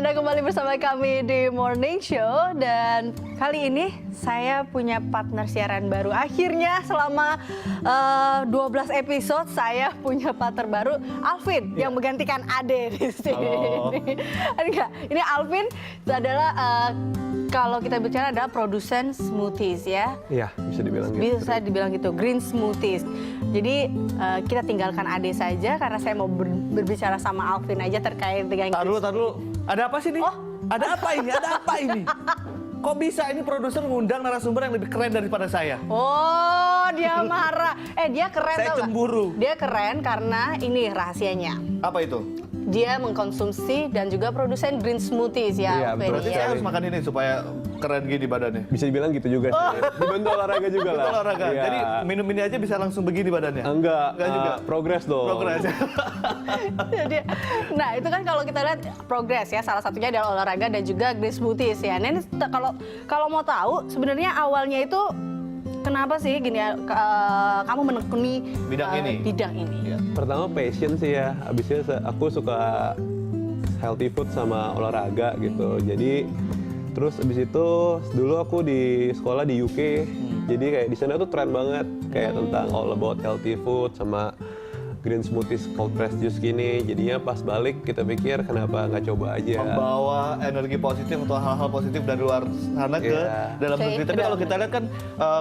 Anda kembali bersama kami di Morning Show dan kali ini saya punya partner siaran baru. Akhirnya selama 12 episode saya punya partner baru, Alvin yang menggantikan Ade di sini. Enggak, ini Alvin adalah kalau kita bicara adalah produsen smoothies ya. Iya, bisa dibilang gitu. Bisa dibilang gitu, green smoothies. Jadi kita tinggalkan Ade saja karena saya mau berbicara sama Alvin aja terkait dengan Tar dulu. Ada apa sih nih? Oh. Ada apa ini? Ada apa ini? Kok bisa ini produser ngundang narasumber yang lebih keren daripada saya? Oh, dia marah. Dia keren Saya tau gak? cemburu. Dia keren karena ini rahasianya. Apa itu? Dia mengkonsumsi dan juga produsen green smoothies ya. Iya, Alvin, betul. Berarti ya. saya harus makan ini supaya keren gini badannya. Bisa dibilang gitu juga sih. Dibantu olahraga juga lah. Betul olahraga. Iya. Jadi minum ini aja bisa langsung begini badannya. Enggak juga. Progres dong. Progres. Jadi, nah itu kan kalau kita lihat progres ya, salah satunya adalah olahraga dan juga green smoothies ya. Nah ini kalau mau tahu sebenarnya awalnya itu kenapa sih gini ya, kamu menekuni Bidang ini? Bidang ini. Iya. Pertama passion sih ya. Abisnya aku suka healthy food sama olahraga gitu. Jadi terus abis itu dulu aku di sekolah di UK. Jadi kayak di sana tuh tren banget kayak tentang all about healthy food sama green smoothies, cold press juice gini. Jadinya pas balik kita pikir kenapa nggak coba aja. Membawa energi positif atau hal-hal positif dari luar sana ke dalam Oke, negeri. Tapi ke kalau dalam kita lihat kan,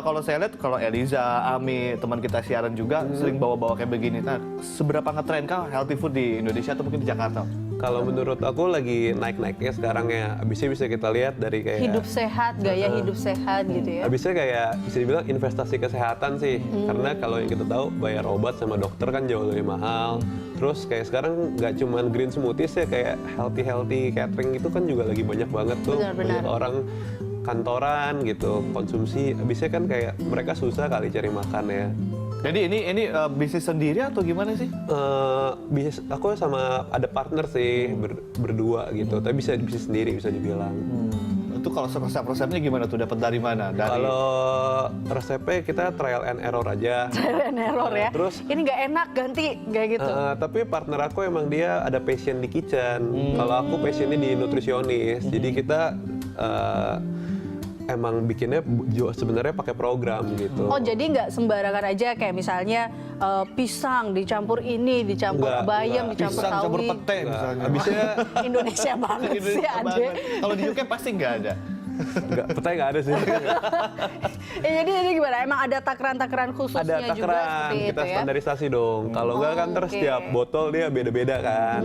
kalau saya lihat kalau Eliza, Ami, teman kita siaran juga sering bawa-bawa kayak begini. Nah, seberapa ngetren kah healthy food di Indonesia atau mungkin di Jakarta? Kalau menurut aku lagi naik-naiknya sekarang ya. Abisnya bisa kita lihat dari kayak Hidup sehat, gaya hidup sehat gitu ya. abisnya kayak bisa dibilang investasi kesehatan sih. Karena kalau yang kita tahu bayar obat sama dokter kan jauh lebih mahal. Terus kayak sekarang nggak cuman green smoothies ya, kayak healthy catering itu kan juga lagi banyak banget tuh. Benar-benar. Banyak orang kantoran gitu konsumsi. Abisnya kan kayak mereka susah kali cari makan ya. Jadi ini bisnis sendiri atau gimana sih? Bisnis aku sama ada partner sih berdua gitu. Tapi bisa bisnis sendiri bisa dibilang. Itu kalau resep-resepnya gimana tuh? Dapat dari mana? Kalau resepnya kita trial and error aja. Trial and error ya. Terus ini nggak enak ganti kayak gitu. tapi partner aku emang dia ada passion di kitchen. Kalau aku passionnya di nutrisionis. Jadi kita emang bikinnya sebenarnya pakai program gitu. Oh jadi nggak sembarangan aja kayak misalnya pisang dicampur ini, dicampur bayam, dicampur pisang sawi. campur pete misalnya. Abisnya Indonesia banget sih Indonesia Ade. banget. Kalau di UK pasti nggak ada. petai nggak ada sih. Jadi gimana? Emang ada takaran-takaran khususnya Ada juga takaran, seperti kita itu ya? standarisasi dong. Kalau nggak kan terus oke. setiap botol dia beda-beda kan.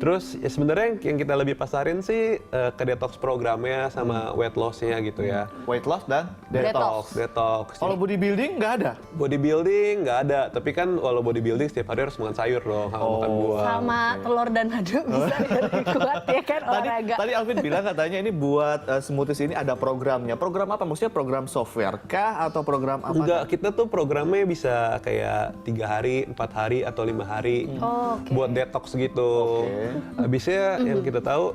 Terus ya sebenarnya yang kita lebih pasarin sih ke detox programnya sama weight loss-nya gitu ya. Weight loss dan Detox. Detox. Kalau bodybuilding nggak ada. Bodybuilding nggak ada, tapi kan kalau bodybuilding setiap hari harus makan sayur dong, makan buah. Sama telur dan madu bisa lebih kuat ya kan olahraga. Tadi Alvin bilang katanya ini buat smoothies ini ada programnya. Program apa? Maksudnya program software kah atau program apa? Enggak, kita tuh programnya bisa kayak 3 hari, 4 hari, atau 5 hari Oke. buat detox gitu. Oke. Habisnya yang kita tahu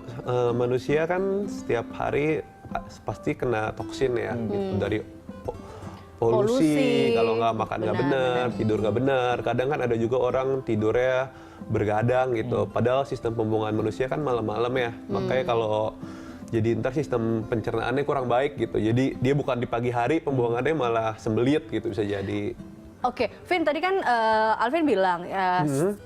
manusia kan setiap hari pasti kena toksin ya, gitu, dari polusi, kalau nggak makan nggak benar, tidur nggak benar. Kadang kan ada juga orang tidurnya bergadang gitu. Padahal sistem pembuangan manusia kan malam-malam ya. Makanya kalau jadi ntar sistem pencernaannya kurang baik gitu. Jadi dia bukan di pagi hari pembuangannya malah sembelit gitu bisa jadi. Oke, Vin tadi kan Alvin bilang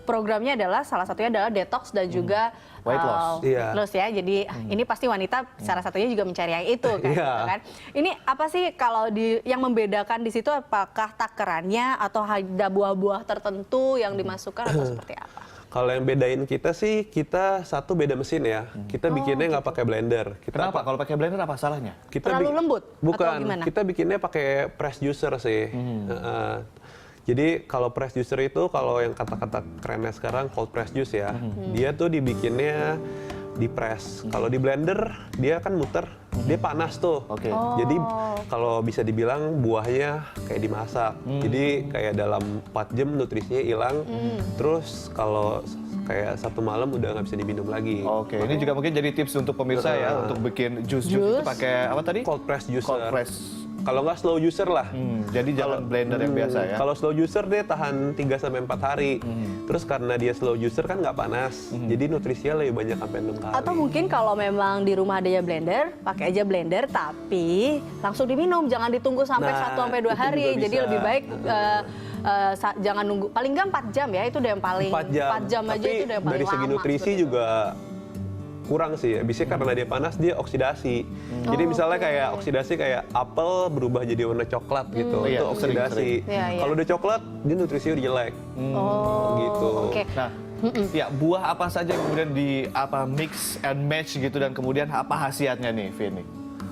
programnya adalah salah satunya adalah detox dan juga Weight loss. Iya. weight loss ya. Jadi ini pasti wanita salah satunya juga mencari yang itu kan, Iya. gitu kan. Ini apa sih kalau yang membedakan di situ apakah takarannya atau ada buah-buah tertentu yang dimasukkan atau seperti apa? Kalau yang bedain kita sih, kita satu beda mesin ya. Kita bikinnya nggak pakai blender. Kenapa? Kalau pakai blender apa salahnya? Kita Terlalu lembut atau Bukan, gimana? kita bikinnya pakai press juicer sih. Jadi kalau press juicer itu kalau yang kata-kata kerennya sekarang cold press juice ya. Dia tuh dibikinnya di press. Kalau di blender dia kan muter, dia panas tuh. Oke. Jadi kalau bisa dibilang buahnya kayak dimasak. Jadi kayak dalam 4 jam nutrisinya hilang. Terus kalau kayak 1 malam udah nggak bisa diminum lagi. Oke, ini juga mungkin jadi tips untuk pemirsa ya untuk bikin jus itu pakai apa tadi? Cold press juicer. Cold press kalau nggak slow juicer lah. Jadi jangan blender yang biasa ya. Kalau slow juicer dia tahan 3-4 hari. Terus karena dia slow juicer kan nggak panas, jadi nutrisinya lebih banyak sampai 6 kali. Atau mungkin kalau memang di rumah adanya blender, pakai aja blender tapi langsung diminum, jangan ditunggu sampai Nah, 1-2 itu hari. juga Jadi bisa. lebih baik jangan nunggu, paling nggak 4 jam ya, itu udah yang paling 4 jam. 4 jam aja Tapi itu udah yang paling dari segi lama nutrisi seperti itu. juga kurang sih. Biasanya karena dia panas dia oksidasi. Jadi misalnya kayak oksidasi kayak apel berubah jadi warna coklat gitu. Iya, Itu sering, oksidasi. sering. Iya, iya. Kalau udah coklat dia nutrisinya udah jelek. Oh, gitu. Oke. Nah, ya buah apa saja yang kemudian di mix and match gitu dan kemudian apa khasiatnya nih, Vini?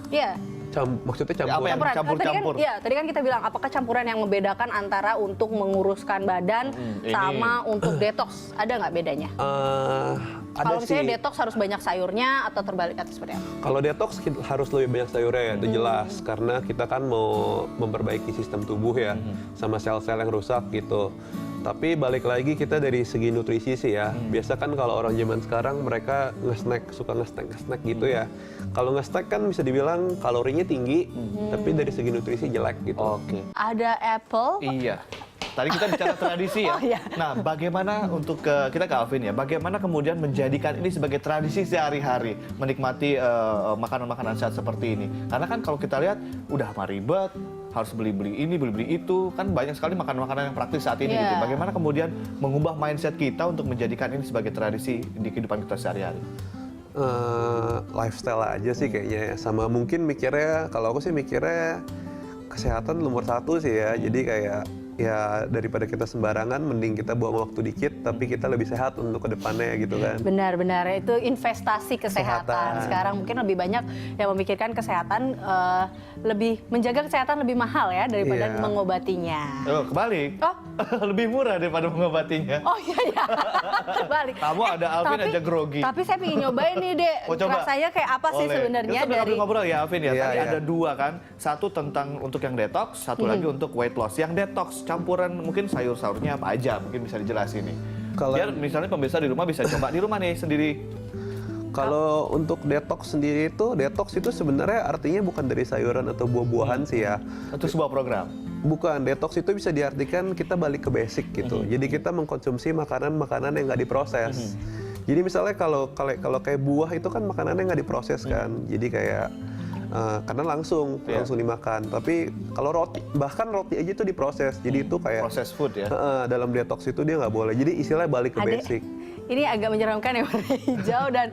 Iya. Maksudnya Apa campur. yang campur-campur? Tadi kan kita bilang apakah campuran yang membedakan antara untuk menguruskan badan ini. sama untuk detox, ada nggak bedanya? Ada Kalau misalnya sih. detox harus banyak sayurnya atau terbalik atau seperti apa? Kalau detox harus lebih banyak sayurnya ya, itu jelas. Karena kita kan mau memperbaiki sistem tubuh ya, sama sel-sel yang rusak gitu. Tapi balik lagi kita dari segi nutrisi sih ya. Biasa kan kalau orang zaman sekarang mereka suka nge-snack gitu ya. Kalau nge-snack kan bisa dibilang kalorinya tinggi, tapi dari segi nutrisi jelek gitu. Oke. Ada apple, Iya. Tadi kita bicara tradisi ya. Oh, iya. Nah, bagaimana untuk kita ke Alvin ya? Bagaimana kemudian menjadikan ini sebagai tradisi sehari-hari menikmati makanan-makanan sehat seperti ini? Karena kan kalau kita lihat udah mah ribet, harus beli-beli ini, beli-beli itu, kan banyak sekali makanan-makanan yang praktis saat ini Iya. gitu. Bagaimana kemudian mengubah mindset kita untuk menjadikan ini sebagai tradisi di kehidupan kita sehari-hari? Lifestyle aja sih kayaknya ya. Sama mungkin mikirnya, kalau aku sih mikirnya kesehatan nomor 1 sih ya. Jadi kayak ya daripada kita sembarangan mending kita buang waktu dikit tapi kita lebih sehat untuk kedepannya gitu kan. benar-benar itu investasi kesehatan. Kesehatan. Sekarang mungkin lebih banyak yang memikirkan kesehatan, lebih menjaga kesehatan lebih mahal ya daripada Iya. mengobatinya. Oh, kebalik. Oh, Lebih murah daripada mengobatinya. oh iya ya, terbalik. Kamu ada Alvin aja grogi. Tapi saya pengen nyobain nih dek, Mau coba? rasanya kayak apa sih Boleh. sebenarnya Kita dari ngobrol ya Alvin ya. Iya, Tadi iya. ada 2 kan. Satu tentang untuk yang detox, satu lagi untuk weight loss. Yang detox campuran mungkin sayur-sayurnya apa aja mungkin bisa dijelasin nih. Kalau- Biar misalnya pemirsa di rumah bisa coba di rumah nih sendiri. Kalau untuk detox sendiri detox itu sebenarnya artinya bukan dari sayuran atau buah-buahan sih ya. Itu sebuah program. Bukan, detox itu bisa diartikan kita balik ke basic gitu. Jadi kita mengkonsumsi makanan-makanan yang nggak diproses. Jadi misalnya kalau kayak buah itu kan makanan yang nggak diproses kan. Jadi kayak karena langsung dimakan. Tapi kalau roti, bahkan roti aja itu diproses. Jadi itu kayak Processed food ya. dalam detox itu dia nggak boleh. Jadi istilahnya balik ke Adek, basic. ini agak menyeramkan ya warna hijau dan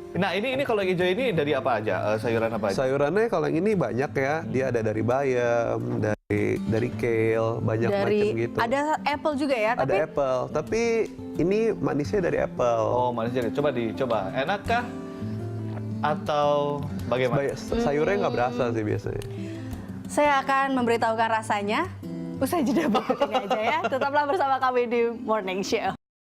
Nah ini kalau yang hijau ini dari apa aja? Sayuran apa aja? Sayurannya kalau yang ini banyak ya. Dia ada dari bayam, dari kale, banyak macam dari gitu. ada apple juga ya, Ada tapi apple, tapi ini manisnya dari apple. Oh manisnya. Coba dicoba. Enakkah? Atau bagaimana? Sayurnya nggak berasa sih biasanya. saya akan memberitahukan rasanya usai jeda berikut ini aja ya. Tetaplah bersama kami di Morning Show.